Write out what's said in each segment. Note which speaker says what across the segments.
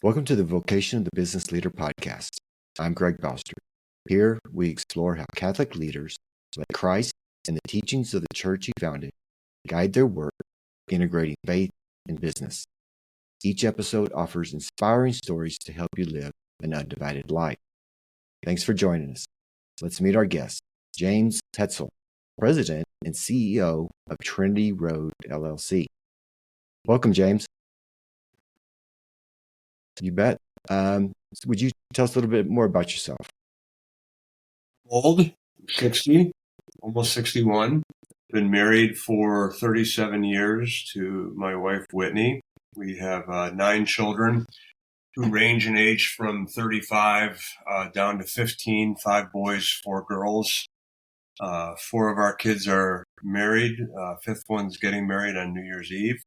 Speaker 1: Welcome to the Vocation of the Business Leader podcast. I'm Greg Boster. Here we explore how Catholic leaders let Christ and the teachings of the church he founded guide their work, integrating faith and business. Each episode offers inspiring stories to help you live an undivided life. Thanks for joining us. Let's meet our guest, James Hetzel, President and CEO of Trinity Road, LLC. Welcome, James. You bet. Would you tell us a little bit more about yourself?
Speaker 2: Old, 60, almost 61. Been married for 37 years to my wife, Whitney. We have 9 children who range in age from 35 down to 15, 5 boys, 4 girls. 4 of our kids are married. 5th one's getting married on New Year's Eve.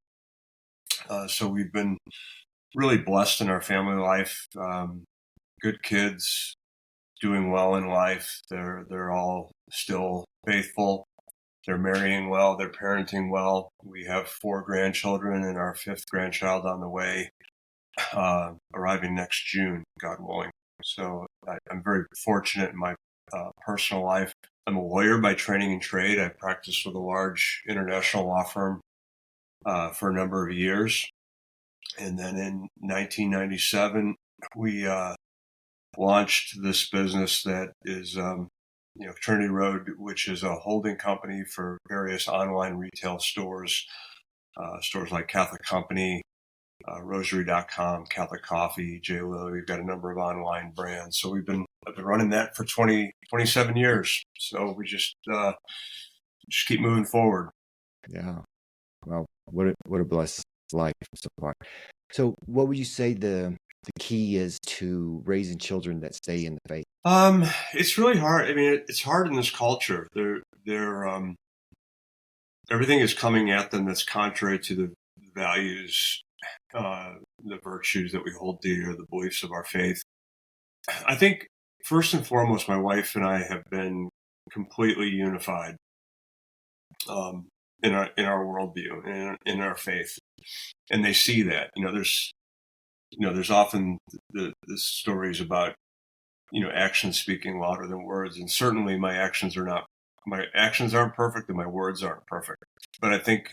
Speaker 2: So we've been really blessed in our family life. Good kids, doing well in life. They're all still faithful. They're marrying well. They're parenting well. We have 4 grandchildren and our 5th grandchild on the way, arriving next June, God willing. So I'm very fortunate in my personal life. I'm a lawyer by training and trade. I practiced with a large international law firm for a number of years. And then in 1997, we launched this business that is, Trinity Road, which is a holding company for various online retail stores, stores like Catholic Company, Rosary.com, Catholic Coffee, JLo. We've got a number of online brands. So I've been running that for 27 years. So we just keep moving forward.
Speaker 1: Yeah. Well, what a blessed life so far. So what would you say the key is to raising children that stay in the faith?
Speaker 2: It's really hard. I mean, it's hard in this culture. Everything is coming at them that's contrary to the values, the virtues that we hold dear, the beliefs of our faith. I think first and foremost, my wife and I have been completely unified in our worldview and in our faith, and they see that. There's often the stories about actions speaking louder than words, and certainly my actions aren't perfect and my words aren't perfect. But I think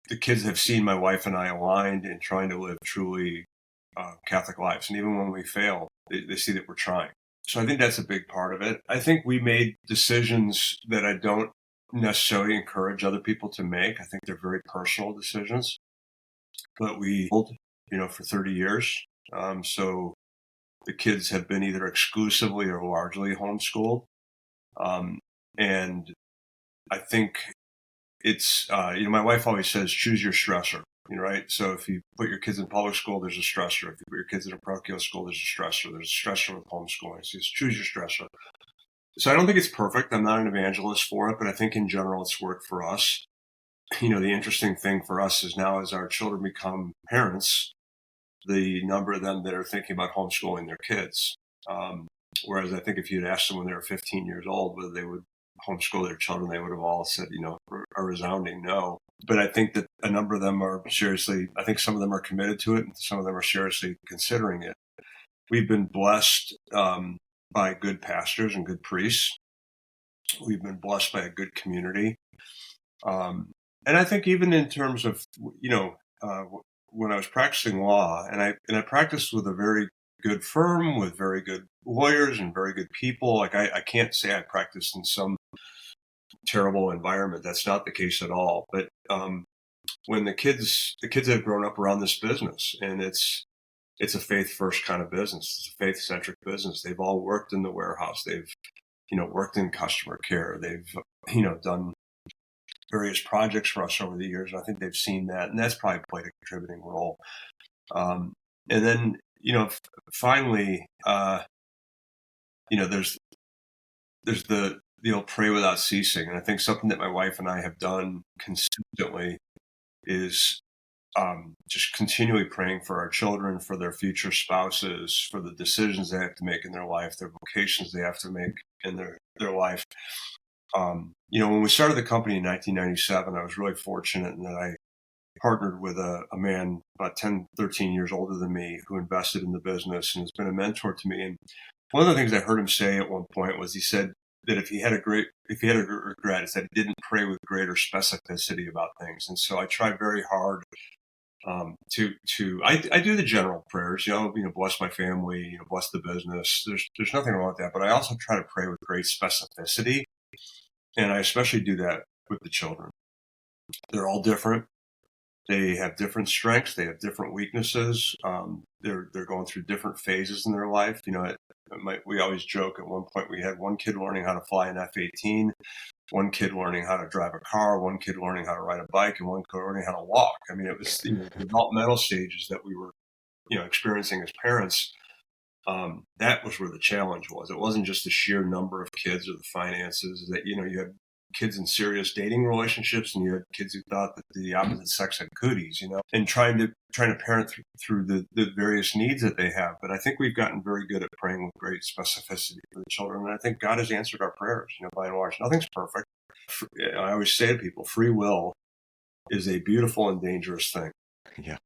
Speaker 2: the kids have seen my wife and I aligned in trying to live truly Catholic lives, and even when we fail, they see that we're trying. So I think that's a big part of it. I think we made decisions that I don't necessarily encourage other people to make. I think they're very personal decisions, but we, for 30 years. So the kids have been either exclusively or largely homeschooled. And I think it's, my wife always says, choose your stressor, right? So if you put your kids in public school, there's a stressor. If you put your kids in a parochial school, there's a stressor. There's a stressor with homeschooling. So just choose your stressor. So I don't think it's perfect. I'm not an evangelist for it, but I think in general it's worked for us. The interesting thing for us is now as our children become parents, the number of them that are thinking about homeschooling their kids. Whereas I think if you'd asked them when they were 15 years old whether they would homeschool their children, they would have all said, a resounding no. But I think that a number of them I think some of them are committed to it and some of them are seriously considering it. We've been blessed by good pastors and good priests. We've been blessed by a good community. And I think even in terms of, when I was practicing law, and I practiced with a very good firm with very good lawyers and very good people. Like I can't say I practiced in some terrible environment. That's not the case at all. But when the kids have grown up around this business, and it's a faith first kind of business. It's a faith centric business. They've all worked in the warehouse. They've worked in customer care. They've done various projects for us over the years. And I think they've seen that, and that's probably played a contributing role. And then, finally, there's the pray without ceasing. And I think something that my wife and I have done consistently is just continually praying for our children, for their future spouses, for the decisions they have to make in their life, their vocations they have to make in their life. When we started the company in 1997, I was really fortunate in that partnered with a man about 10, 13 years older than me who invested in the business and has been a mentor to me. And one of the things I heard him say at one point was he said that if he had a regret, it's that he didn't pray with greater specificity about things. And so I try very hard I do the general prayers, bless my family, bless the business. There's nothing wrong with that, but I also try to pray with great specificity, and I especially do that with the children. They're all different. They have different strengths. They have different weaknesses. They're going through different phases in their life. We always joke at one point we had one kid learning how to fly an F-18, one kid learning how to drive a car, one kid learning how to ride a bike, and one kid learning how to walk. I mean, it was the developmental stages that we were, experiencing as parents. That was where the challenge was. It wasn't just the sheer number of kids or the finances. That you had kids in serious dating relationships, and you had kids who thought that the opposite sex had cooties, and trying to parent through the various needs that they have. But I think we've gotten very good at praying with great specificity for the children, and I think God has answered our prayers. By and large, nothing's perfect. I always say to people, free will is a beautiful and dangerous thing.
Speaker 1: Yeah.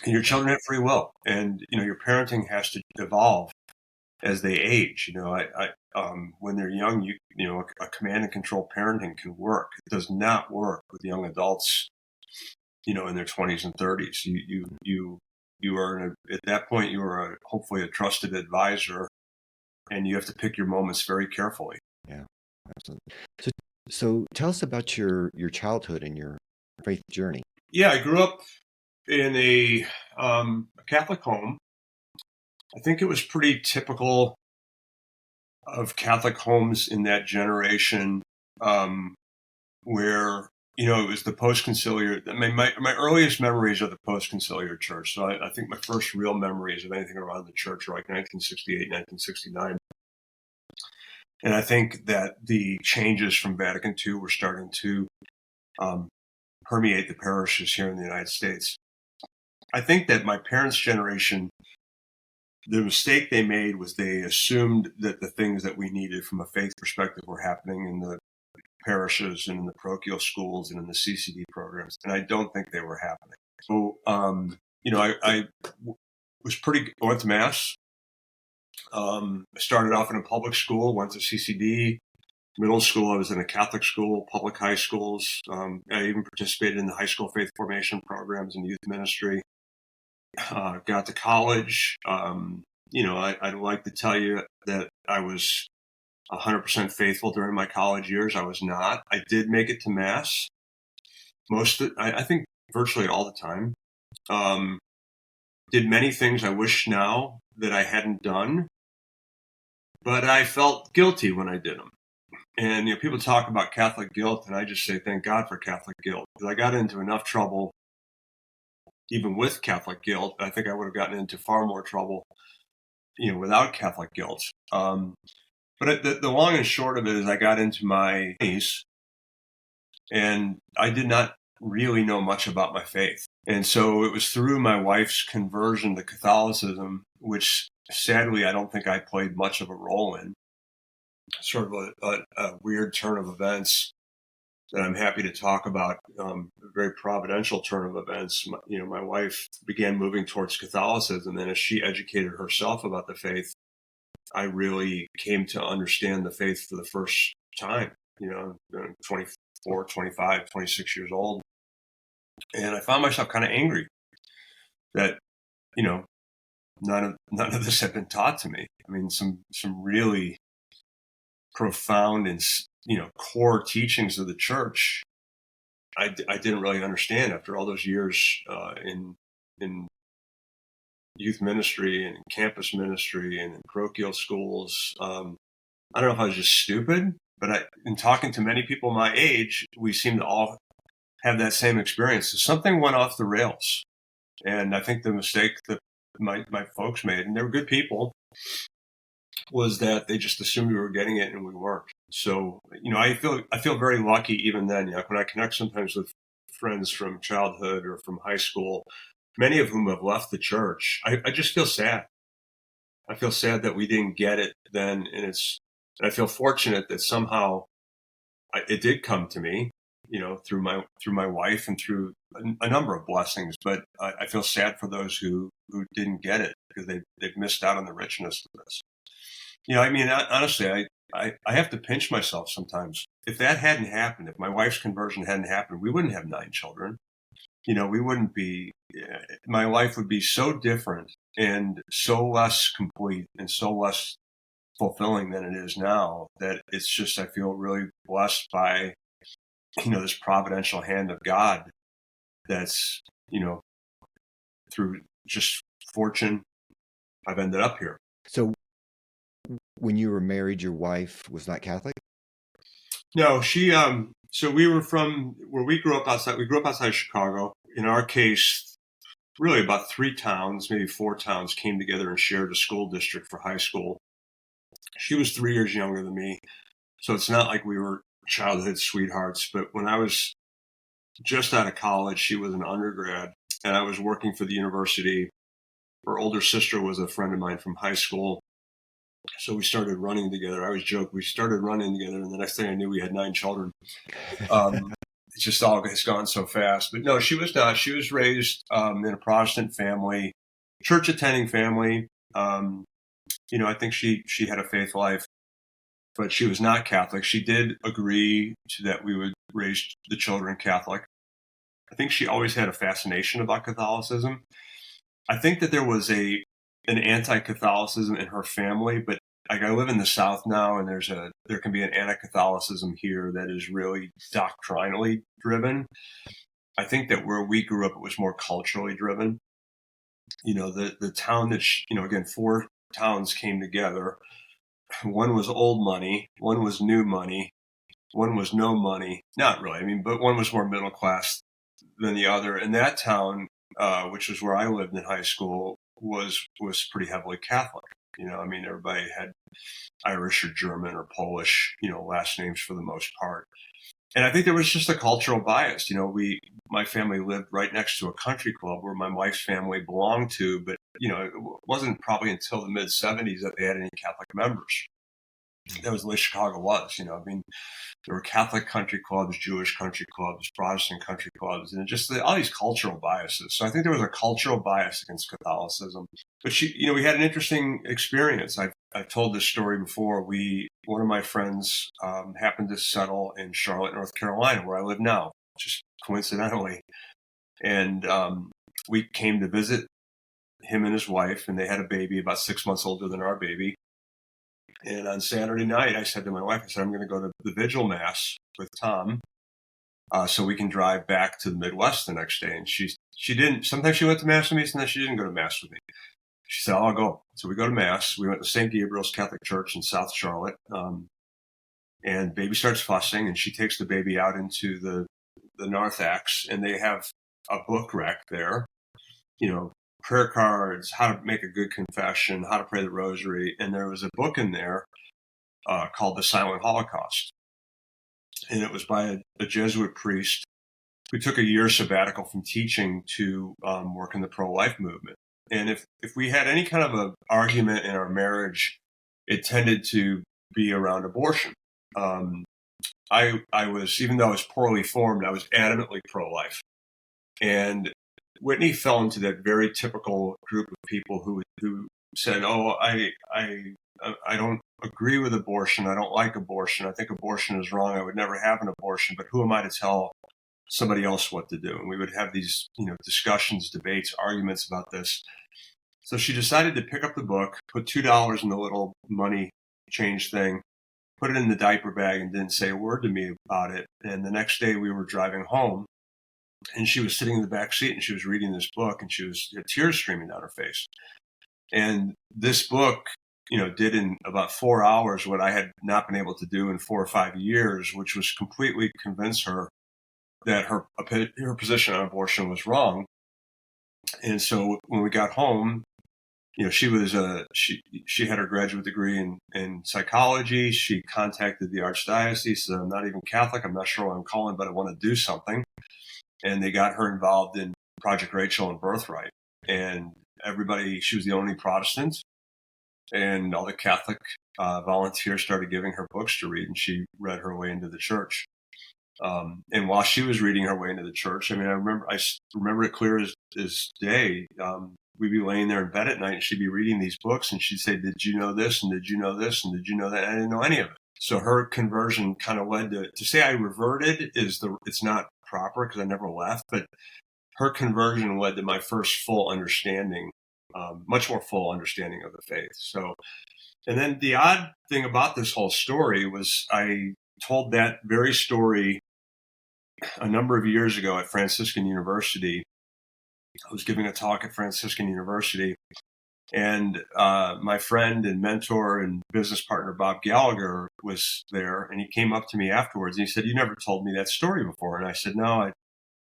Speaker 2: And your children have free will, and your parenting has to evolve as they age. When they're young, a command and control parenting can work. It does not work with young adults, in their 20s and 30s. You are at that point you are hopefully a trusted advisor, and you have to pick your moments very carefully.
Speaker 1: Yeah, absolutely. So tell us about your childhood and your faith journey.
Speaker 2: Yeah, I grew up in a Catholic home. I think it was pretty typical of Catholic homes in that generation, where it was the post-conciliar. I mean, my earliest memories are the post-conciliar church. So I think my first real memories of anything around the church are like 1968, 1969. And I think that the changes from Vatican II were starting to permeate the parishes here in the United States. I think that my parents' generation, the mistake they made was they assumed that the things that we needed from a faith perspective were happening in the parishes and in the parochial schools and in the CCD programs. And I don't think they were happening. So, I went to Mass. I started off in a public school, went to CCD. Middle school, I was in a Catholic school, public high schools. I even participated in the high school faith formation programs and youth ministry. Got to college. I'd like to tell you that I was 100% faithful during my college years. I was not. I did make it to Mass. I think virtually all the time. Did many things I wish now that I hadn't done, but I felt guilty when I did them. And people talk about Catholic guilt, and I just say thank God for Catholic guilt, because I got into enough trouble even with Catholic guilt. I think I would have gotten into far more trouble, without Catholic guilt. But the long and short of it is I got into my 20s, and I did not really know much about my faith. And so it was through my wife's conversion to Catholicism, which sadly I don't think I played much of a role in. Sort of a weird turn of events that I'm happy to talk about, a very providential turn of events. My wife began moving towards Catholicism, and as she educated herself about the faith, I really came to understand the faith for the first time, 24, 25, 26 years old. And I found myself kind of angry that, none of this had been taught to me. I mean, some really profound and, core teachings of the church, I didn't really understand after all those years in youth ministry and in campus ministry and in parochial schools. I don't know if I was just stupid, but in talking to many people my age, we seem to all have that same experience. So something went off the rails. And I think the mistake that my folks made, and they were good people, was that they just assumed we were getting it and we weren't. So, I feel very lucky even then. When I connect sometimes with friends from childhood or from high school, many of whom have left the church, I just feel sad. I feel sad that we didn't get it then, and I feel fortunate that somehow it did come to me. through my wife and through a number of blessings. But I feel sad for those who didn't get it because they've missed out on the richness of this. I mean, honestly, I have to pinch myself sometimes. If that hadn't happened, if my wife's conversion hadn't happened, we wouldn't have 9 children. We wouldn't be, my life would be so different and so less complete and so less fulfilling than it is now, that it's just, I feel really blessed by, this providential hand of God that's, through just fortune, I've ended up here.
Speaker 1: So when you were married, your wife was not Catholic?
Speaker 2: No, she, so we were from where we grew up outside of Chicago. In our case, really about 3 towns, maybe 4 towns came together and shared a school district for high school. She was 3 years younger than me. So it's not like we were childhood sweethearts, but when I was just out of college, she was an undergrad and I was working for the university. Her older sister was a friend of mine from high school. So we started running together. I always joke, we started running together, and the next thing I knew, we had 9 children. It's just all has gone so fast. But no, she was not. She was raised in a Protestant family, church attending family. I think she had a faith life, but she was not Catholic. She did agree to that we would raise the children Catholic. I think she always had a fascination about Catholicism. I think that there was an anti-Catholicism in her family, but like I live in the South now, and there can be an anti-Catholicism here that is really doctrinally driven. I think that where we grew up, it was more culturally driven. The town that, again, 4 towns came together. One was old money, one was new money, one was no money. Not really, I mean, but one was more middle class than the other. And that town, which was where I lived in high school, was pretty heavily Catholic. I mean, everybody had Irish or German or Polish, last names for the most part. And I think there was just a cultural bias. My family lived right next to a country club where my wife's family belonged to, but, it wasn't probably until the mid 70s that they had any Catholic members. That was the way Chicago was, I mean, there were Catholic country clubs, Jewish country clubs, Protestant country clubs, and just all these cultural biases. So I think there was a cultural bias against Catholicism. But we had an interesting experience. I've told this story before. One of my friends happened to settle in Charlotte, North Carolina, where I live now, just coincidentally. And we came to visit him and his wife, and they had a baby about 6 months older than our baby. And on Saturday night, I said to my wife, I'm going to go to the vigil mass with Tom so we can drive back to the Midwest the next day. And she didn't. Sometimes she went to mass with me, sometimes she didn't go to mass with me. She said, I'll go. So we go to mass. We went to St. Gabriel's Catholic Church in South Charlotte. And baby starts fussing, and she takes the baby out into the narthex, and they have a book rack there, prayer cards, how to make a good confession, how to pray the rosary. And there was a book in there called The Silent Holocaust. And it was by a Jesuit priest who took a year sabbatical from teaching to work in the pro-life movement. And if we had any kind of an argument in our marriage, it tended to be around abortion. I was, even though I was poorly formed, I was adamantly pro-life. And Whitney fell into that very typical group of people who said, I don't agree with abortion. I don't like abortion. I think abortion is wrong. I would never have an abortion, but who am I to tell somebody else what to do? And we would have these, discussions, debates, arguments about this. So she decided to pick up the book, put $2 in the little money change thing, put it in the diaper bag, and didn't say a word to me about it. And the next day we were driving home, and she was sitting in the back seat, and she was reading this book, and she had tears streaming down her face. And this book, did in about 4 hours what I had not been able to do in 4 or 5 years, which was completely convince her that her position on abortion was wrong. And so when we got home, she was she had her graduate degree in psychology. She contacted the archdiocese, said, I'm not even Catholic. I'm not sure why I'm calling, but I want to do something. And they got her involved in Project Rachel and Birthright. And she was the only Protestant. And all the Catholic volunteers started giving her books to read, and she read her way into the church. And while she was reading her way into the church, I mean, I remember it clear as day. We'd be laying there in bed at night and she'd be reading these books and she'd say, did you know this? And did you know this? And did you know that? And I didn't know any of it. So her conversion kind of led to say I reverted it's not proper because I never left, but her conversion led to my first full understanding, much more full understanding of the faith. So, and then the odd thing about this whole story was I told that very story a number of years ago at Franciscan University. I was giving a talk at Franciscan University, and my friend and mentor and business partner Bob Gallagher was there, and he came up to me afterwards and he said, "You never told me that story before." And I said, "No, I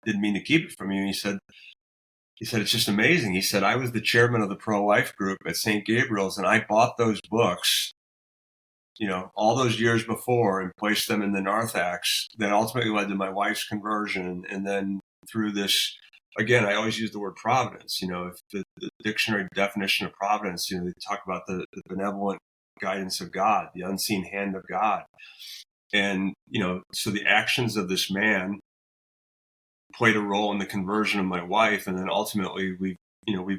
Speaker 2: didn't mean to keep it from you." And he said, "It's just amazing." He said, "I was the chairman of the pro-life group at St. Gabriel's, and I bought those books, all those years before and placed them in the narthex that ultimately led to my wife's conversion. And then through this, again, I always use the word providence. If the dictionary definition of providence, they talk about the benevolent guidance of God, the unseen hand of God. And, so the actions of this man played a role in the conversion of my wife. And then ultimately we've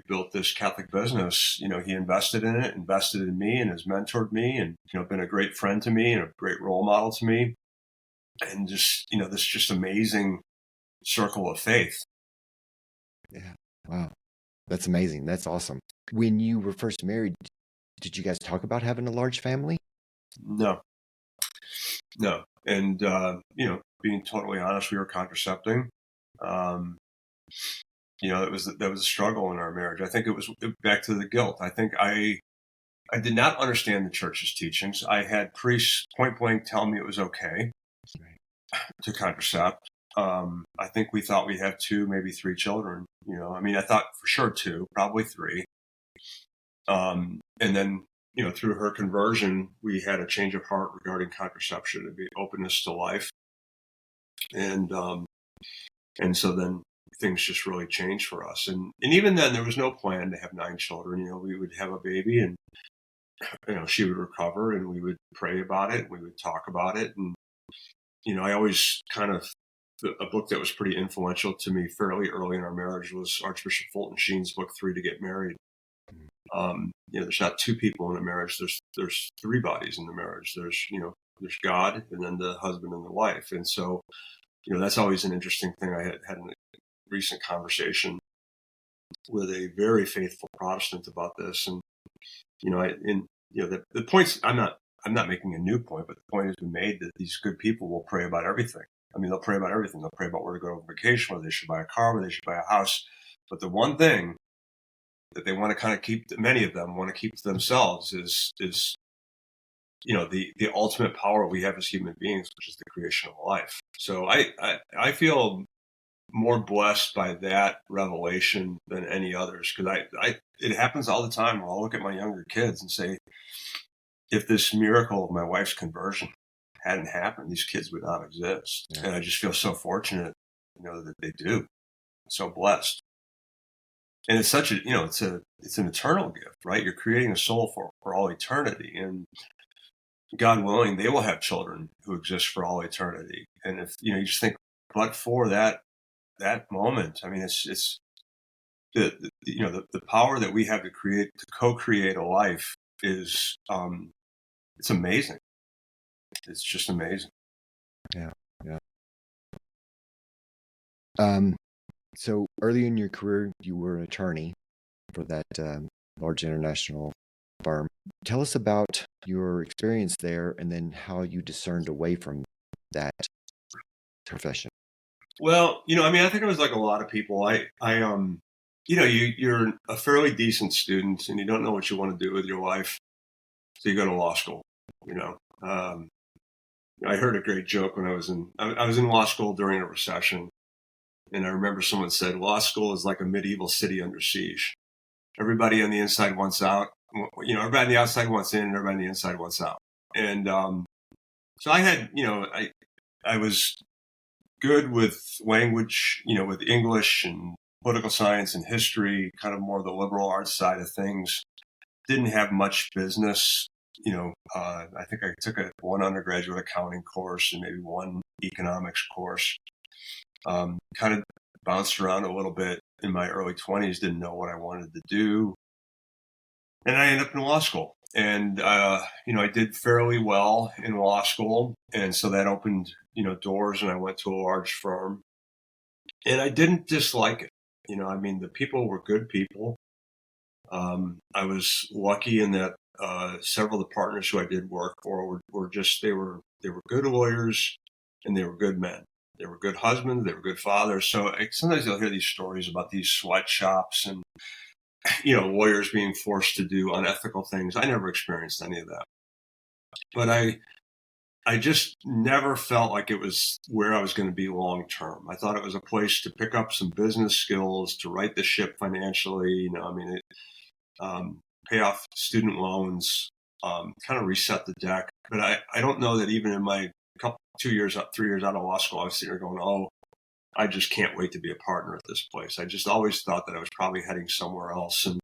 Speaker 2: built this Catholic business. He invested in it, invested in me, and has mentored me and, been a great friend to me and a great role model to me. And just, this just amazing circle of faith.
Speaker 1: Yeah. Wow. That's amazing. That's awesome. When you were first married, did you guys talk about having a large family?
Speaker 2: No. And, being totally honest, we were contracepting. That was a struggle in our marriage. I think it was back to the guilt. I think I did not understand the church's teachings. I had priests point blank tell me it was okay to contracept. I think we thought we had 2, maybe 3 children. I thought for sure 2, probably 3. And then, through her conversion, we had a change of heart regarding contraception and the openness to life. And so then things just really changed for us. And even then there was no plan to have 9 children. We would have a baby and, she would recover and we would pray about it. We would talk about it. And, I always a book that was pretty influential to me fairly early in our marriage was Archbishop Fulton Sheen's book, 3 to Get Married. There's not 2 people in a marriage. There's 3 bodies in the marriage. There's God and then the husband and the wife. And so, that's always an interesting thing. I had a recent conversation with a very faithful Protestant about this. And, the points, I'm not making a new point, but the point has been made that these good people will pray about everything. They'll pray about everything. They'll pray about where to go on vacation, whether they should buy a car, whether they should buy a house. But the one thing that they want to kind of keep, many of them want to keep to themselves is the ultimate power we have as human beings, which is the creation of life. So I feel more blessed by that revelation than any others, because it happens all the time where I'll look at my younger kids and say, if this miracle of my wife's conversion hadn't happened, these kids would not exist. Yeah. And I just feel so fortunate, that they do. I'm so blessed. And it's such it's an eternal gift, right? You're creating a soul for all eternity, and God willing, they will have children who exist for all eternity. And if, you just think, but for that moment, it's the power that we have to co-create a life is, it's amazing. It's just amazing.
Speaker 1: Yeah. So early in your career, you were an attorney for that large international firm. Tell us about your experience there and then how you discerned away from that profession.
Speaker 2: Well, I think it was like a lot of people. You're a fairly decent student and you don't know what you want to do with your life. So you go to law school, I heard a great joke when I was in law school during a recession. And I remember someone said, law school is like a medieval city under siege. Everybody on the inside wants out. Everybody on the outside wants in, and everybody on the inside wants out. And so I had, I was good with language, with English and political science and history, kind of more the liberal arts side of things. Didn't have much business I think I took one undergraduate accounting course and maybe one economics course. Kind of bounced around a little bit in my early 20s, didn't know what I wanted to do. And I ended up in law school. And, I did fairly well in law school. And so that opened, doors, and I went to a large firm. And I didn't dislike it. The people were good people. I was lucky in that several of the partners who I did work for they were good lawyers, and they were good men. They were good husbands. They were good fathers. So sometimes you'll hear these stories about these sweatshops and lawyers being forced to do unethical things. I never experienced any of that, but I just never felt like it was where I was going to be long term. I thought it was a place to pick up some business skills, to right the ship financially. Pay off student loans, kind of reset the deck. But I don't know that even in my 3 years out of law school, I was sitting there going, oh, I just can't wait to be a partner at this place. I just always thought that I was probably heading somewhere else. And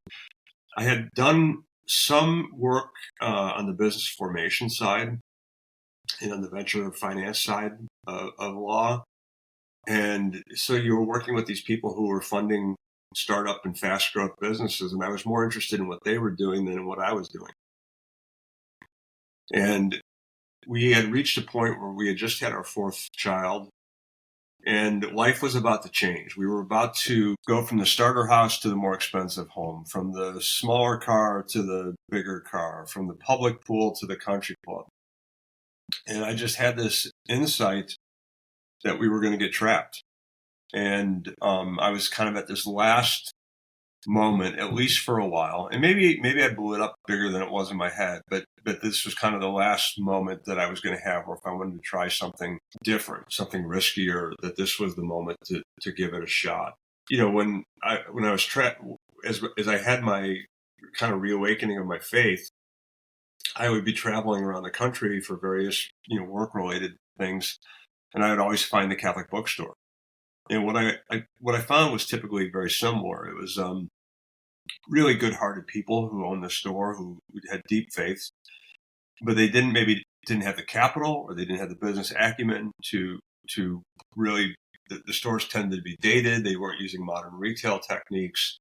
Speaker 2: I had done some work on the business formation side and on the venture finance side of law. And so you were working with these people who were funding startup and fast growth businesses. And I was more interested in what they were doing than in what I was doing. And we had reached a point where we had just had our fourth child, and life was about to change. We were about to go from the starter house to the more expensive home, from the smaller car to the bigger car, from the public pool to the country club. And I just had this insight that we were going to get trapped. And I was kind of at this last moment, at least for a while. And maybe I blew it up bigger than it was in my head, but this was kind of the last moment that I was going to have, or if I wanted to try something different, something riskier, that this was the moment to give it a shot. When I was as I had my kind of reawakening of my faith, I would be traveling around the country for various, work related things. And I would always find the Catholic bookstore. And what I found was typically very similar. It was really good-hearted people who owned the store, who had deep faith, but they didn't have the capital, or they didn't have the business acumen to really. The stores tended to be dated. They weren't using modern retail techniques.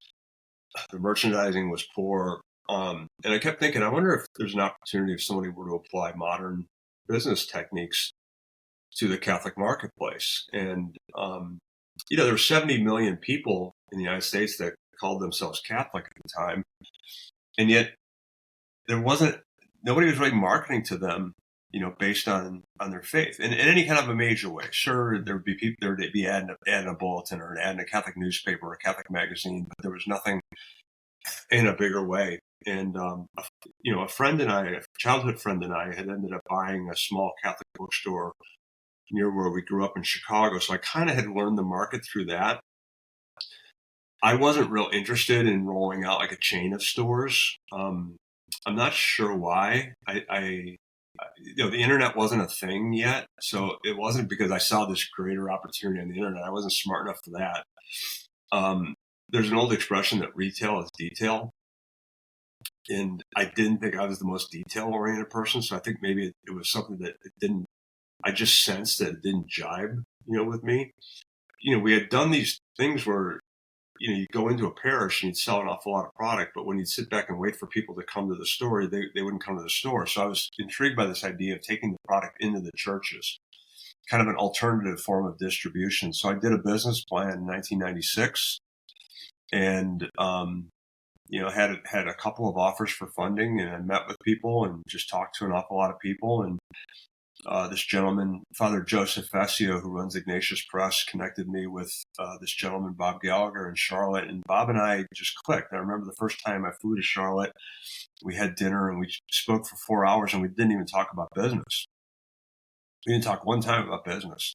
Speaker 2: The merchandising was poor, and I kept thinking, I wonder if there's an opportunity if somebody were to apply modern business techniques to the Catholic marketplace. And there were 70 million people in the United States that called themselves Catholic at the time, and yet nobody was really marketing to them, based on their faith in any kind of a major way. Sure, there would be people, there would be adding a bulletin or an ad in a Catholic newspaper or a Catholic magazine, but there was nothing in a bigger way. And a friend and I, a childhood friend and I, had ended up buying a small Catholic bookstore near where we grew up in Chicago. So I kind of had learned the market through that. I wasn't real interested in rolling out like a chain of stores. I'm not sure why. The internet wasn't a thing yet. So it wasn't because I saw this greater opportunity on the internet. I wasn't smart enough for that. There's an old expression that retail is detail. And I didn't think I was the most detail-oriented person. So I think maybe it was something that I just sensed that it didn't jibe, with me. We had done these things where, you go into a parish and you'd sell an awful lot of product, but when you'd sit back and wait for people to come to the store, they wouldn't come to the store. So I was intrigued by this idea of taking the product into the churches, kind of an alternative form of distribution. So I did a business plan in 1996 and, had a couple of offers for funding, and I met with people and just talked to an awful lot of people. And this gentleman, Father Joseph Fessio, who runs Ignatius Press, connected me with this gentleman, Bob Gallagher, in Charlotte. And Bob and I just clicked. I remember the first time I flew to Charlotte, we had dinner and we spoke for 4 hours, and we didn't even talk about business. We didn't talk one time about business.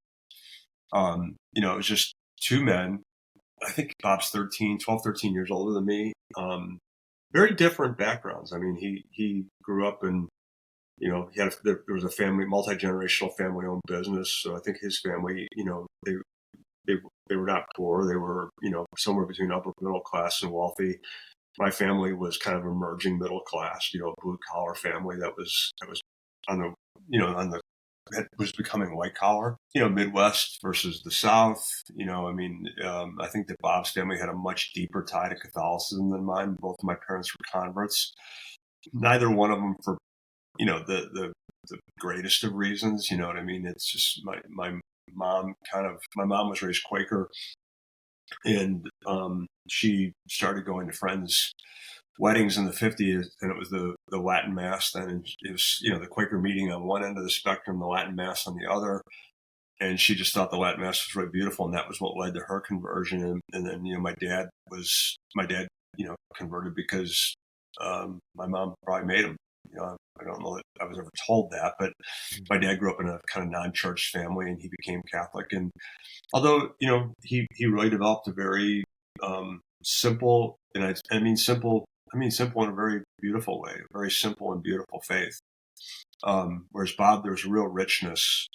Speaker 2: It was just two men. I think Bob's 12, 13 years older than me. Very different backgrounds. I mean, he grew up in, there was a multi-generational family-owned business. So I think his family, they were not poor. They were, somewhere between upper middle class and wealthy. My family was kind of emerging middle class, blue collar family that was on the, on the that was becoming white collar, Midwest versus the South. I think that Bob's family had a much deeper tie to Catholicism than mine. Both of my parents were converts. Neither one of them for, the greatest of reasons. You know what I mean? It's just my my mom was raised Quaker, and she started going to friends' weddings in the 50s, and it was the Latin Mass then, and it was, the Quaker meeting on one end of the spectrum, the Latin Mass on the other, and she just thought the Latin Mass was really beautiful, and that was what led to her conversion. And then, my dad, converted because my mom probably made him. I don't know that I was ever told that, but my dad grew up in a kind of non-church family, and he became Catholic. And although, he really developed a very simple, and I mean simple in a very beautiful way, a very simple and beautiful faith. Whereas Bob, there's real richness,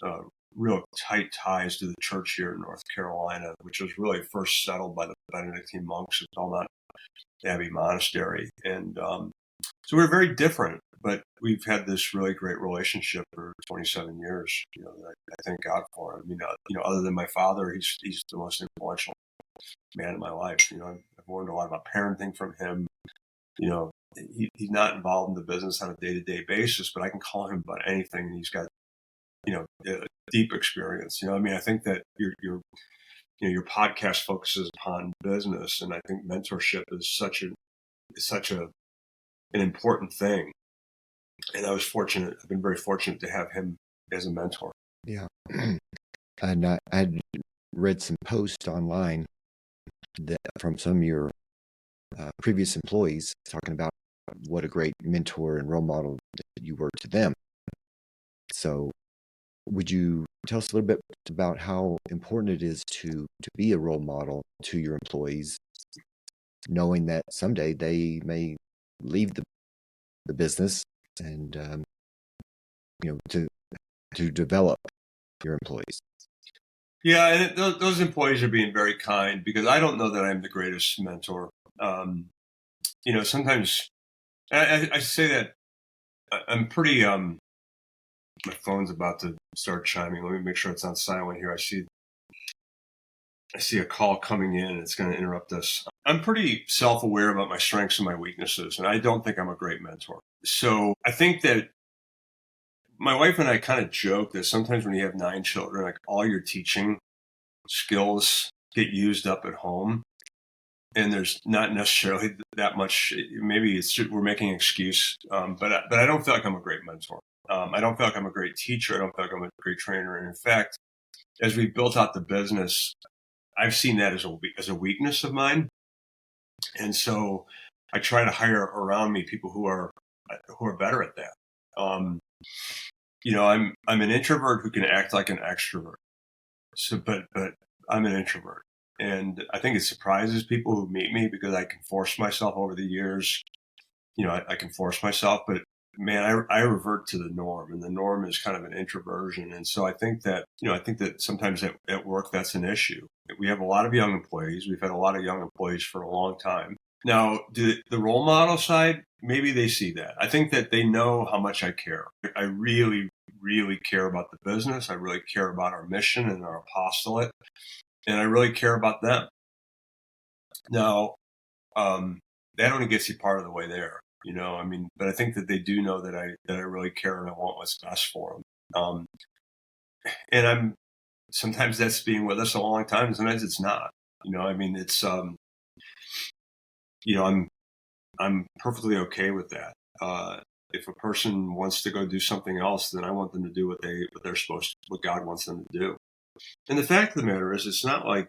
Speaker 2: real tight ties to the church here in North Carolina, which was really first settled by the Benedictine monks of Belmont Abbey Monastery. And so we're very different, but we've had this really great relationship for 27 years, that I thank God for. I mean, other than my father, he's the most influential man in my life. I've learned a lot about parenting from him. He's not involved in the business on a day-to-day basis, but I can call him about anything, and he's got, a deep experience. I think that your podcast focuses upon business, and I think mentorship is such an important thing. And I've been very fortunate to have him as a mentor.
Speaker 1: Yeah. And I had read some posts online from some of your previous employees talking about what a great mentor and role model that you were to them. So would you tell us a little bit about how important it is to be a role model to your employees, knowing that someday they may leave the business, and to develop your employees?
Speaker 2: Yeah, and those employees are being very kind, because I don't know that I'm the greatest mentor. Sometimes I say that I'm pretty. My phone's about to start chiming. Let me make sure it's on silent here. I see a call coming in, and it's going to interrupt us. I'm pretty self-aware about my strengths and my weaknesses, and I don't think I'm a great mentor. So I think that my wife and I kind of joke that sometimes when you have 9 children, like, all your teaching skills get used up at home, and there's not necessarily that much. Maybe we're making an excuse, but I don't feel like I'm a great mentor. I don't feel like I'm a great teacher. I don't feel like I'm a great trainer. And in fact, as we built out the business, I've seen that as a weakness of mine. And so I try to hire around me people who are better at that. I'm an introvert who can act like an extrovert. So, but I'm an introvert, and I think it surprises people who meet me, because I can force myself over the years. I can force myself, but man, I revert to the norm, and the norm is kind of an introversion. And so I think that sometimes at work, that's an issue. We have a lot of young employees. We've had a lot of young employees for a long time. Now, the role model side, maybe they see that. I think that they know how much I care. I really, really care about the business. I really care about our mission and our apostolate, and I really care about them. Now, that only gets you part of the way there, but I think that they do know that I really care, and I want what's best for them. And sometimes that's being with us a long time, and sometimes it's not. It's I'm perfectly okay with that. If a person wants to go do something else, then I want them to do what God wants them to do. And the fact of the matter is, it's not like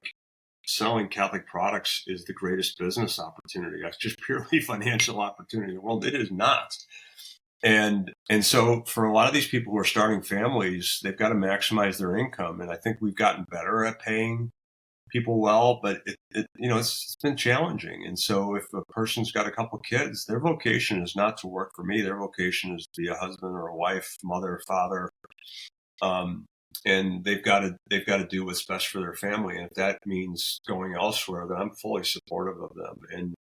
Speaker 2: selling Catholic products is the greatest business opportunity. That's just purely financial opportunity in the world. It is not. And so for a lot of these people who are starting families, they've got to maximize their income. And I think we've gotten better at paying people well, but it's been challenging. And so if a person's got a couple kids, their vocation is not to work for me. Their vocation is to be a husband or a wife, mother, father. And they've got to do what's best for their family. And if that means going elsewhere, then I'm fully supportive of them. And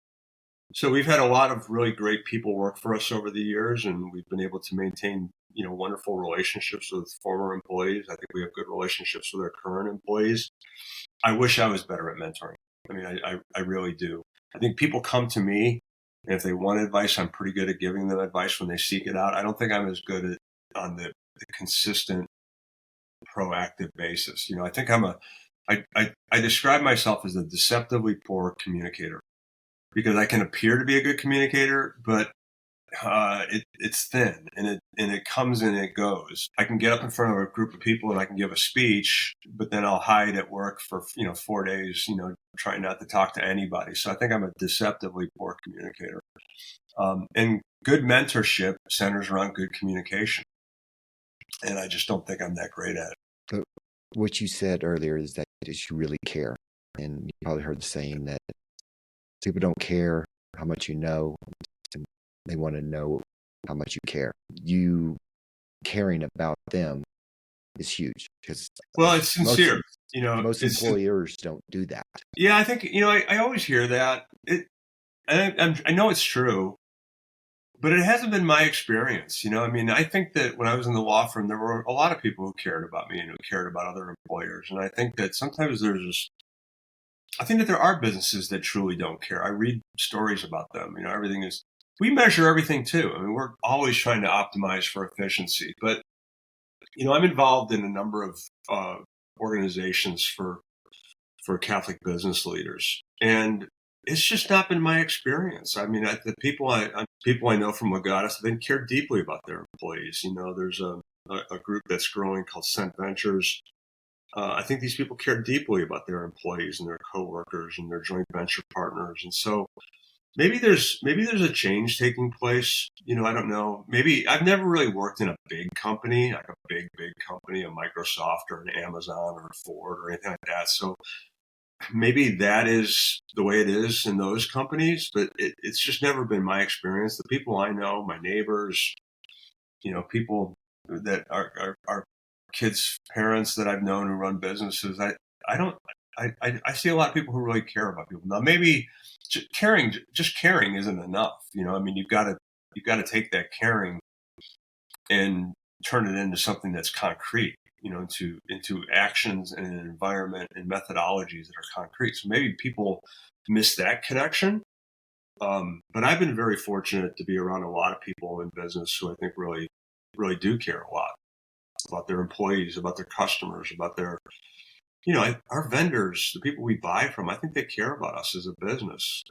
Speaker 2: So we've had a lot of really great people work for us over the years, and we've been able to maintain, wonderful relationships with former employees. I think we have good relationships with our current employees. I wish I was better at mentoring. I mean, I really do. I think people come to me, and if they want advice, I'm pretty good at giving them advice when they seek it out. I don't think I'm as good at on the consistent, proactive basis. I think I describe myself as a deceptively poor communicator because I can appear to be a good communicator, but it's thin and it comes and it goes. I can get up in front of a group of people and I can give a speech, but then I'll hide at work for 4 days, trying not to talk to anybody. So I think I'm a deceptively poor communicator. And good mentorship centers around good communication, and I just don't think I'm that great at it.
Speaker 1: But what you said earlier is that you really care. And you probably heard the saying that people don't care how much you know, and they want to know how much you care. You caring about them is huge because
Speaker 2: Well, it's sincere.
Speaker 1: most
Speaker 2: It's
Speaker 1: employers don't do that.
Speaker 2: Yeah, I think I always hear that. I know it's true, but it hasn't been my experience. I mean, I think that when I was in the law firm, there were a lot of people who cared about me and who cared about other employers. And I think that sometimes I think that there are businesses that truly don't care. I read stories about them. We measure everything too. I mean, we're always trying to optimize for efficiency. But, I'm involved in a number of organizations for Catholic business leaders. And it's just not been my experience. I mean, the people I know from Legatus, they care deeply about their employees. There's a group that's growing called Cent Ventures. I think these people care deeply about their employees and their coworkers and their joint venture partners. And so maybe there's a change taking place. I don't know. Maybe I've never really worked in a big company, like a big company, a Microsoft or an Amazon or a Ford or anything like that. So maybe that is the way it is in those companies, but it's just never been my experience. The people I know, my neighbors, people that are kids' parents that I've known who run businesses, I see a lot of people who really care about people. Now, maybe just caring isn't enough. I mean, you've got to take that caring and turn it into something that's concrete, into actions and an environment and methodologies that are concrete. So maybe people miss that connection. But I've been very fortunate to be around a lot of people in business who I think really, really do care a lot about their employees, about their customers, about their, our vendors, the people we buy from. I think they care about us as a business.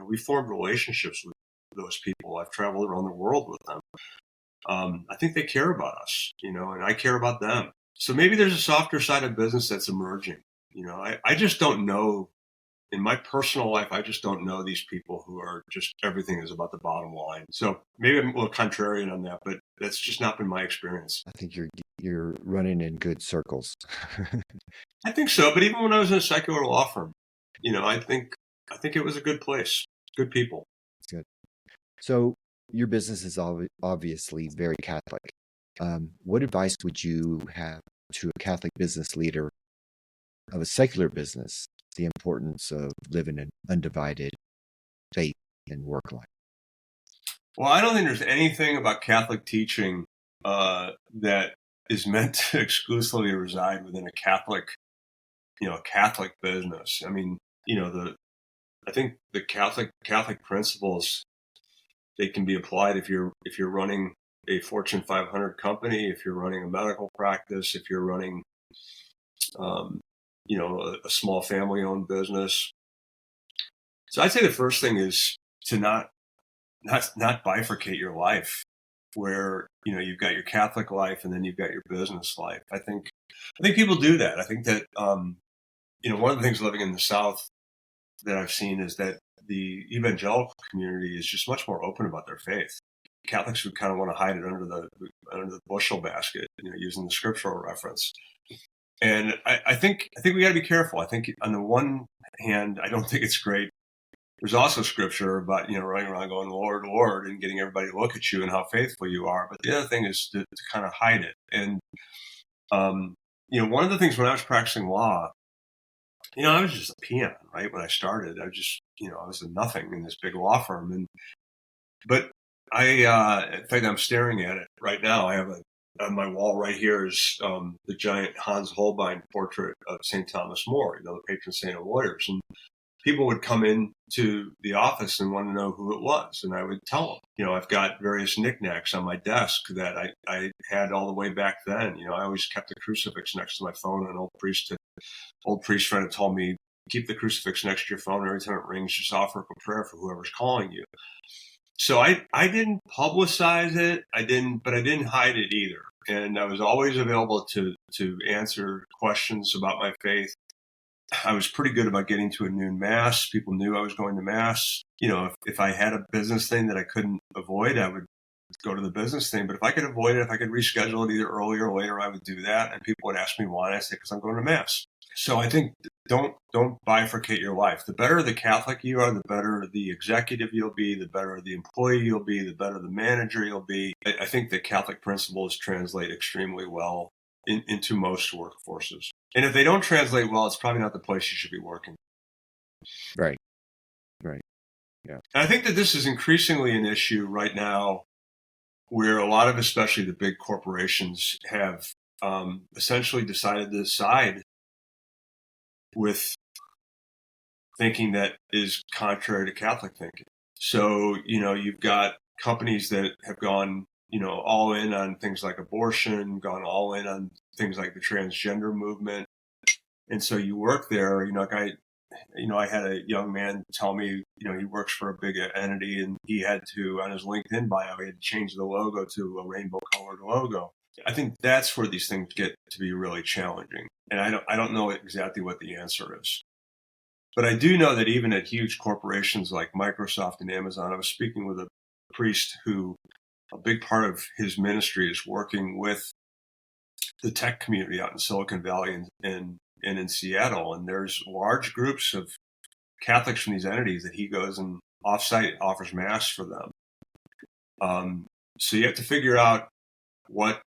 Speaker 2: We formed relationships with those people. I've traveled around the world with them. I think they care about us, and I care about them. So maybe there's a softer side of business that's emerging. I just don't know. In my personal life, I just don't know these people who are just everything is about the bottom line. So maybe I'm a little contrarian on that, but that's just not been my experience.
Speaker 1: I think you're running in good circles.
Speaker 2: I think so. But even when I was in a secular law firm, I think it was a good place, good people.
Speaker 1: That's good. So your business is obviously very Catholic. What advice would you have to a Catholic business leader of a secular business, the importance of living an undivided faith and work life?
Speaker 2: Well, I don't think there's anything about Catholic teaching that is meant to exclusively reside within a Catholic business. I mean, I think the Catholic principles, they can be applied if you're running a Fortune 500 company, if you're running a medical practice, if you're running, a small family-owned business. So I'd say the first thing is to not bifurcate your life, where you've got your Catholic life and then you've got your business life. I think people do that. I think that one of the things living in the South that I've seen is that the evangelical community is just much more open about their faith. Catholics would kind of want to hide it under the bushel basket, using the scriptural reference. And I think we got to be careful. I think on the one hand, I don't think it's great. There's also scripture about, running around going, Lord, Lord, and getting everybody to look at you and how faithful you are. But the other thing is to kind of hide it. And, one of the things when I was practicing law, I was just a peon, right? When I started, I was just, I was a nothing in this big law firm. But in fact, I'm staring at it right now. I have on my wall right here is the giant Hans Holbein portrait of St. Thomas More, the patron saint of lawyers. And people would come into the office and want to know who it was. And I would tell them, I've got various knickknacks on my desk that I had all the way back then. I always kept a crucifix next to my phone. An old priest friend had told me, keep the crucifix next to your phone. Every time it rings, just offer up a prayer for whoever's calling you. So I didn't publicize it. But I didn't hide it either. And I was always available to answer questions about my faith. I was pretty good about getting to a noon mass. People knew I was going to mass. If I had a business thing that I couldn't avoid, I would go to the business thing. But if I could avoid it, if I could reschedule it either earlier or later, I would do that. And people would ask me why. And I say, because I'm going to mass. So I think don't bifurcate your life. The better the Catholic you are, the better the executive you'll be, the better the employee you'll be, the better the manager you'll be. I think the Catholic principles translate extremely well into most workforces. And if they don't translate well, it's probably not the place you should be working.
Speaker 1: Right. Yeah.
Speaker 2: And I think that this is increasingly an issue right now where a lot of, especially the big corporations, have essentially decided to side with thinking that is contrary to Catholic thinking. So, you've got companies that have gone, all in on things like abortion, gone all in on things like the transgender movement. And so you work there, I had a young man tell me, he works for a big entity and he had to, on his LinkedIn bio, he had to change the logo to a rainbow colored logo. I think that's where these things get to be really challenging. And I don't know exactly what the answer is. But I do know that even at huge corporations like Microsoft and Amazon, I was speaking with a priest who a big part of his ministry is working with the tech community out in Silicon Valley and in Seattle. And there's large groups of Catholics from these entities that he goes and offsite offers mass for them. So you have to figure out what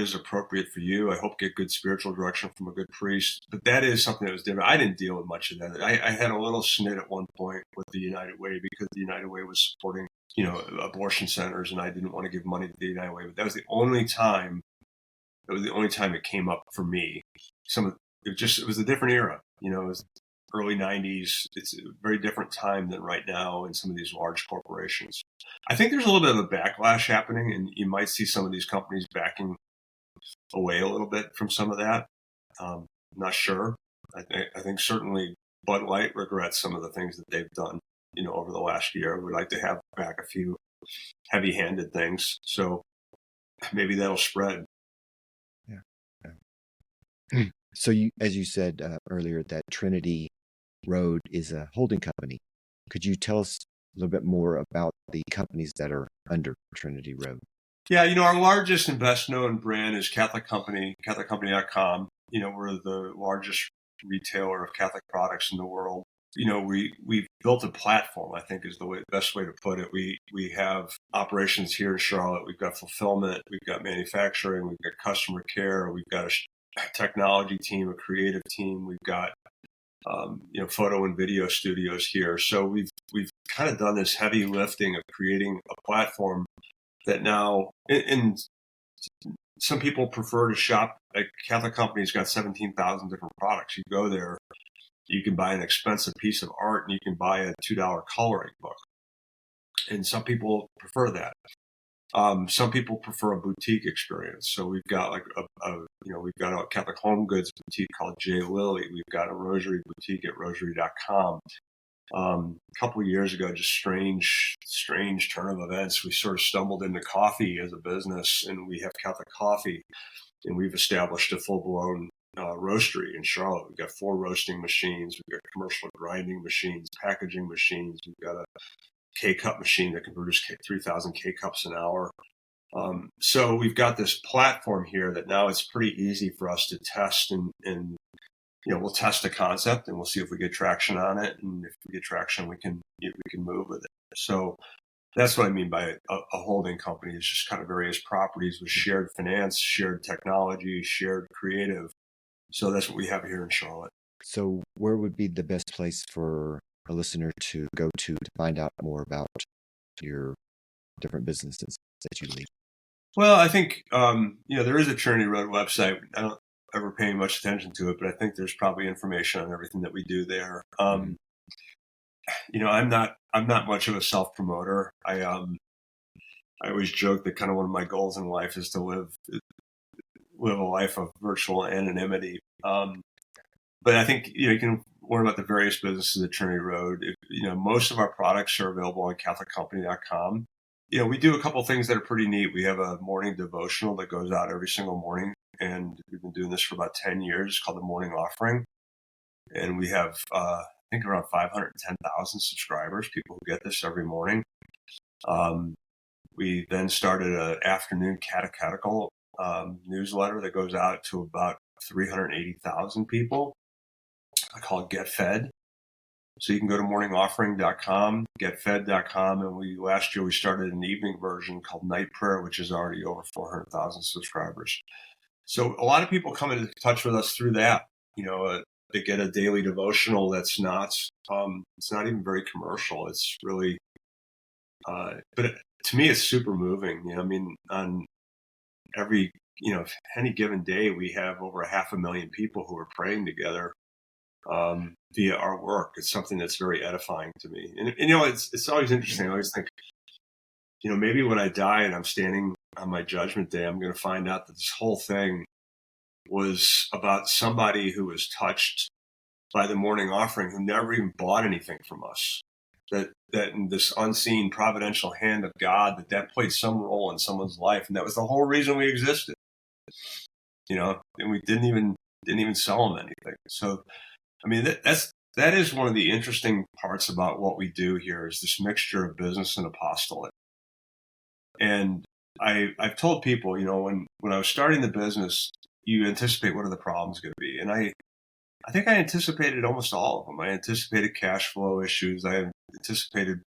Speaker 2: is appropriate for you. I hope get good spiritual direction from a good priest. But that is something that was different. I didn't deal with much of that. I had a little snit at one point with the United Way because the United Way was supporting, abortion centers, and I didn't want to give money to the United Way. But that was the only time. It came up for me. It was a different era. It was early 90s. It's a very different time than right now in some of these large corporations. I think there's a little bit of a backlash happening, and you might see some of these companies backing away a little bit from some of that. I'm not sure. I think certainly Bud Light regrets some of the things that they've done, over the last year. We'd like to have back a few heavy-handed things. So maybe that'll spread.
Speaker 1: Yeah. So as you said earlier, that Trinity Road is a holding company. Could you tell us a little bit more about the companies that are under Trinity Road?
Speaker 2: Yeah, our largest and best known brand is Catholic Company, CatholicCompany.com. We're the largest retailer of Catholic products in the world. We've built a platform, I think is the best way to put it. We have operations here in Charlotte. We've got fulfillment. We've got manufacturing. We've got customer care. We've got a technology team, a creative team. We've got photo and video studios here. So we've kind of done this heavy lifting of creating a platform that now, and some people prefer to shop. Like Catholic Company's got 17,000 different products. You go there, you can buy an expensive piece of art, and you can buy a $2 coloring book. And some people prefer that. Some people prefer a boutique experience. So we've got we've got a Catholic home goods boutique called J. Lily. We've got a rosary boutique at rosary.com. A couple of years ago, just strange turn of events, we sort of stumbled into coffee as a business, and we have Catholic coffee, and we've established a full-blown roastery in Charlotte. We've got 4 roasting machines. We've got commercial grinding machines, packaging machines. We've got a K-cup machine that can produce 3,000 K-cups an hour. So we've got this platform here that now it's pretty easy for us to test and we'll test a concept and we'll see if we get traction on it. And if we get traction, we can move with it. So that's what I mean by a holding company. It's just kind of various properties with shared finance, shared technology, shared creative. So that's what we have here in Charlotte.
Speaker 1: So where would be the best place for a listener to go to find out more about your different businesses that you lead?
Speaker 2: Well, I think, there is a Trinity Road website. I don't ever pay much attention to it, but I think there's probably information on everything that we do there. I'm not much of a self promoter. I always joke that kind of one of my goals in life is to live a life of virtual anonymity. But I think, you can learn about the various businesses at Trinity Road. Most of our products are available on CatholicCompany.com. We do a couple things that are pretty neat. We have a morning devotional that goes out every single morning, and we've been doing this for about 10 years. It's called the Morning Offering. And we have, I think, around 510,000 subscribers, people who get this every morning. We then started an afternoon catechetical newsletter that goes out to about 380,000 people. I call it Get Fed. So you can go to morningoffering.com, getfed.com, and last year we started an evening version called Night Prayer, which is already over 400,000 subscribers. So a lot of people come into touch with us through that. They get a daily devotional that's not, it's not even very commercial. It's really, to me, it's super moving. On every, any given day, we have over 500,000 people who are praying together via our work. It's something that's very edifying to me. And it's always interesting. I always think, maybe when I die and I'm standing on my judgment day, I'm going to find out that this whole thing was about somebody who was touched by the morning offering who never even bought anything from us. That in this unseen providential hand of God, that played some role in someone's life. And that was the whole reason we existed. And we didn't even sell them anything. So, that is one of the interesting parts about what we do here is this mixture of business and apostolate. And I've told people, when I was starting the business, you anticipate what are the problems going to be. And I think I anticipated almost all of them. I anticipated cash flow issues. I anticipated,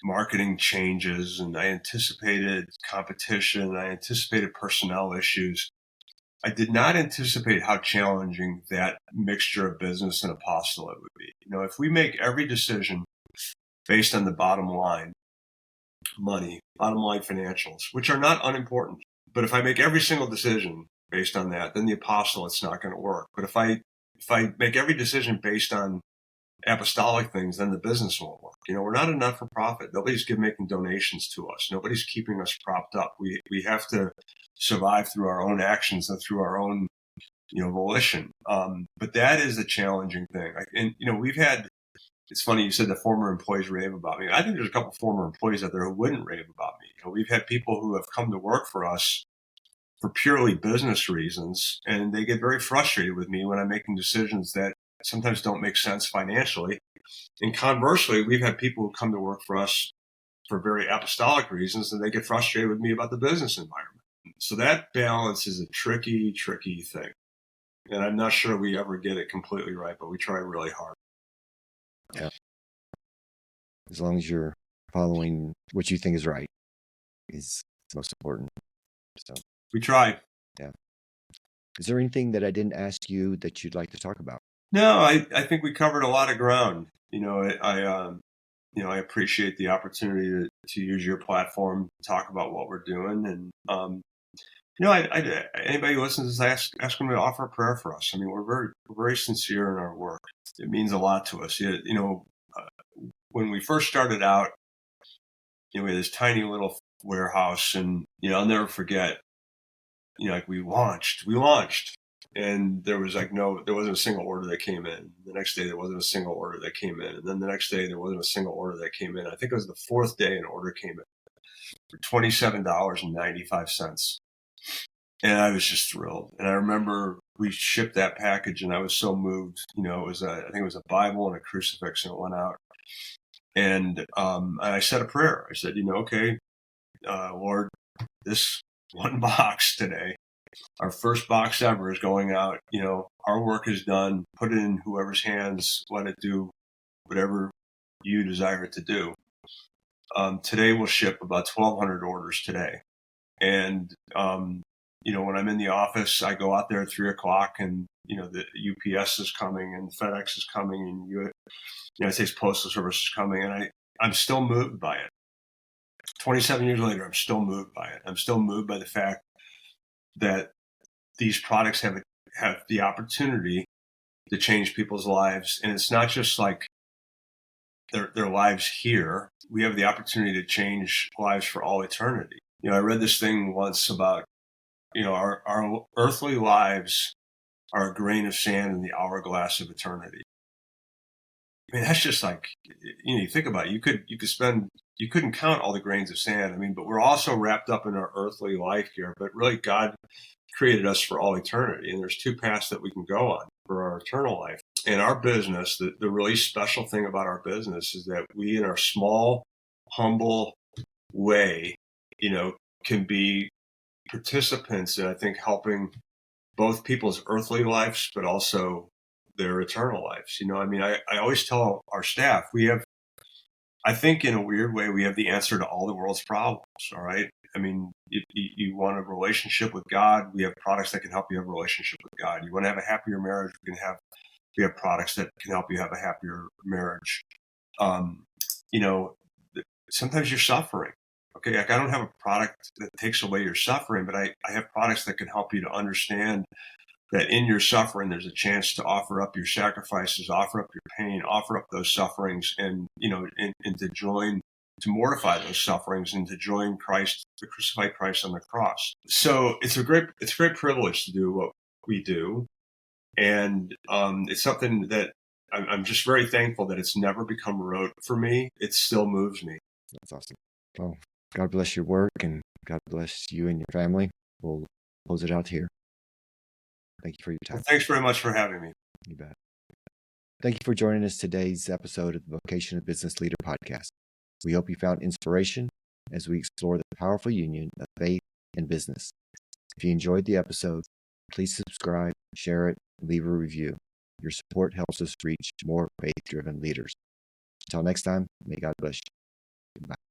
Speaker 2: marketing changes, and I anticipated competition. I anticipated personnel issues. I did not anticipate how challenging that mixture of business and apostolate would be. If we make every decision based on the bottom line, money, bottom line financials, which are not unimportant, but if I make every single decision based on that, then the apostolate's not going to work. But if I make every decision based on apostolic things, then the business won't work. We're not a not-for-profit. Nobody's making donations to us. Nobody's keeping us propped up. We have to survive through our own actions and through our own, volition. But that is a challenging thing. We've had, it's funny, you said the former employees rave about me. I think there's a couple of former employees out there who wouldn't rave about me. We've had people who have come to work for us for purely business reasons, and they get very frustrated with me when I'm making decisions that sometimes don't make sense financially. And conversely, we've had people who come to work for us for very apostolic reasons, and they get frustrated with me about the business environment. So that balance is a tricky, tricky thing. And I'm not sure we ever get it completely right, but we try really hard.
Speaker 1: Yeah. As long as you're following what you think is right is most important. So
Speaker 2: we try.
Speaker 1: Yeah. Is there anything that I didn't ask you that you'd like to talk about?
Speaker 2: No, I think we covered a lot of ground. I appreciate the opportunity to use your platform to talk about what we're doing. And, anybody who listens, ask them to offer a prayer for us. We're very sincere in our work. It means a lot to us. When we first started out, we had this tiny little warehouse, and, I'll never forget, we launched. And there was there wasn't a single order that came in. The next day, there wasn't a single order that came in. And then the next day, there wasn't a single order that came in. I think it was the fourth day an order came in for $27.95. And I was just thrilled. And I remember we shipped that package, and I was so moved. I think it was a Bible and a crucifix, and it went out. And I said a prayer. I said, okay, Lord, this one box today, our first box ever, is going out. Our work is done. Put it in whoever's hands. Let it do whatever you desire it to do. Today we'll ship about 1,200 orders today. And when I'm in the office, I go out there at 3 o'clock, and the UPS is coming, and FedEx is coming, and United States Postal Service is coming, and I'm still moved by it. 27 years later, I'm still moved by it. I'm still moved by the fact that these products have the opportunity to change people's lives, and it's not just like their lives here. We have the opportunity to change lives for all eternity. I read this thing once about our earthly lives are a grain of sand in the hourglass of eternity. I mean, that's just like, you think about it. You couldn't count all the grains of sand. I mean, but we're also wrapped up in our earthly life here. But really, God created us for all eternity. And there's two paths that we can go on for our eternal life. In our business, the really special thing about our business is that we, in our small, humble way, can be participants in, I think, helping both people's earthly lives, but also their eternal lives. I always tell our staff, I think in a weird way, we have the answer to all the world's problems. All right. I mean, you want a relationship with God, we have products that can help you have a relationship with God. You want to have a happier marriage, we have products that can help you have a happier marriage. Sometimes you're suffering. Okay. Like, I don't have a product that takes away your suffering, but I have products that can help you to understand that in your suffering, there's a chance to offer up your sacrifices, offer up your pain, offer up those sufferings, and to mortify those sufferings and to join Christ, the crucified Christ on the cross. So it's a great privilege to do what we do, and it's something that I'm just very thankful that it's never become rote for me. It still moves me.
Speaker 1: That's awesome. Well, God bless your work, and God bless you and your family. We'll close it out here. Thank you for your time.
Speaker 2: Well, thanks very much for having me.
Speaker 1: You bet. Thank you for joining us today's episode of the Vocation of Business Leader podcast. We hope you found inspiration as we explore the powerful union of faith and business. If you enjoyed the episode, please subscribe, share it, and leave a review. Your support helps us reach more faith-driven leaders. Until next time, may God bless you. Goodbye.